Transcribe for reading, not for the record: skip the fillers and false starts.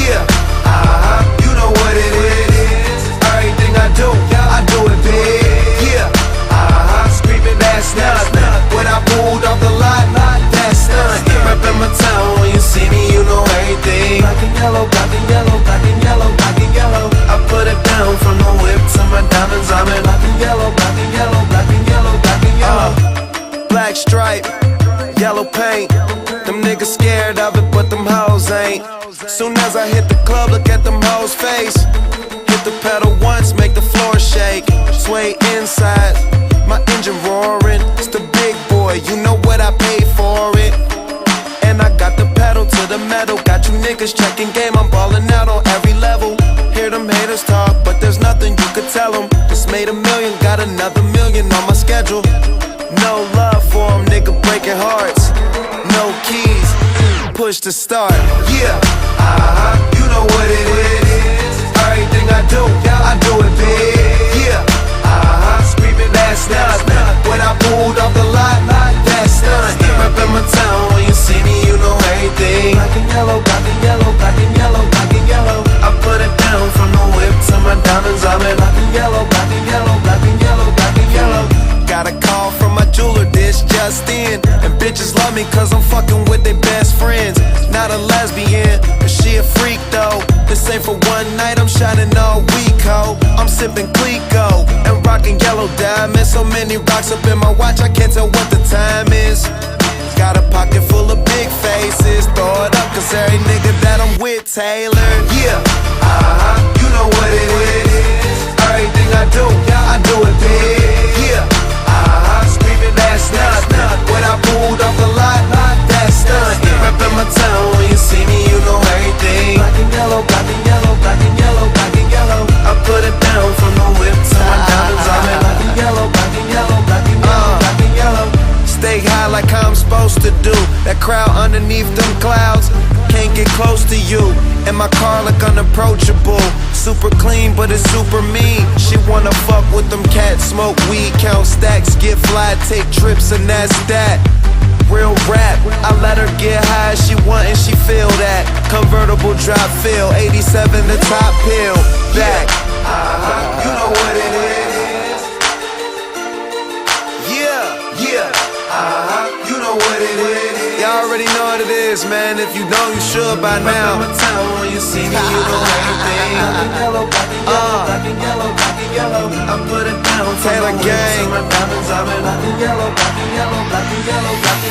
Yeah, you know what it is. Everything I do it big. Yeah, screaming that's nothing. When I pulled off the lot, that's nothing. Reppin' my town, when you see me, you know everything. Black and yellow, black and yellow, black and yellow, black and yellow. I put it down from the whip to my diamonds. I'm in black and yellow, black and yellow, black and yellow, black and yellow. Black stripe, yellow paint. Them niggas scared of it, but them hoes ain't. Soon as I hit the club, look at them hoes' face. Hit the pedal once, make the floor shake. Sway inside, my engine roaring. It's the big boy, you know what I paid for it. And I got the pedal to the metal. Got you niggas checking game, I'm ballin' out on every level. Hear them haters talk, but there's nothing you could tell them. Just made $1 million, got another $1 million on my schedule. No love for them, nigga breaking hearts. No keys, push to start. Yeah, you know what it is. Everything I do it big. Yeah, screaming that's nothing. When I pulled off the lot, that's nothing. Reppin' my town, when you see me, you know everything. Black and yellow, black and yellow, black and yellow, black and yellow. I put it down from the whip to my diamonds. I'm in black and yellow, black and yellow, black and yellow, black and yellow. Got a call from my jeweler, this just in. And bitches love me cause I'm fucking with their best friends. Not a lesbian, but she a freak though. This ain't for one night, I'm shining all week, ho. I'm sipping Clico and rocking yellow diamonds. So many rocks up in my watch, I can't tell what the time is. Got a pocket full of big faces. Throw it up cause every nigga that I'm with tailored. Yeah, you know what it is. Everything I do it big. Yeah, screaming that's nothing. When I pulled off the lot, that's nothing. Reppin' my town, when you see me, you know everything. Black and yellow, black and yellow, black and yellow, black and yellow. I put it down from the whip to my diamonds. I'm in black and yellow, black and yellow, black and yellow, black and yellow. Stay high like I'm supposed to do. That crowd underneath them clouds can't get close to you. And my car look unapproachable. Super clean, but it's super mean. She wanna fuck with them cats, smoke weed, count stacks, get fly, take trips, and that's that. Real rap, I let her get high as she want and she feel that. Convertible drop feel, 87 the top hill, back. You know what it is. Yeah, you know what it is. Y'all already know what it is, man. If you don't, you should by now. My town, when you see me, you know everything. Black and yellow, black and yellow, black and yellow, black and yellow. I put it down, Taylor Gang. My diamonds, I'm in black and yellow, black and yellow, black and yellow, black and yellow.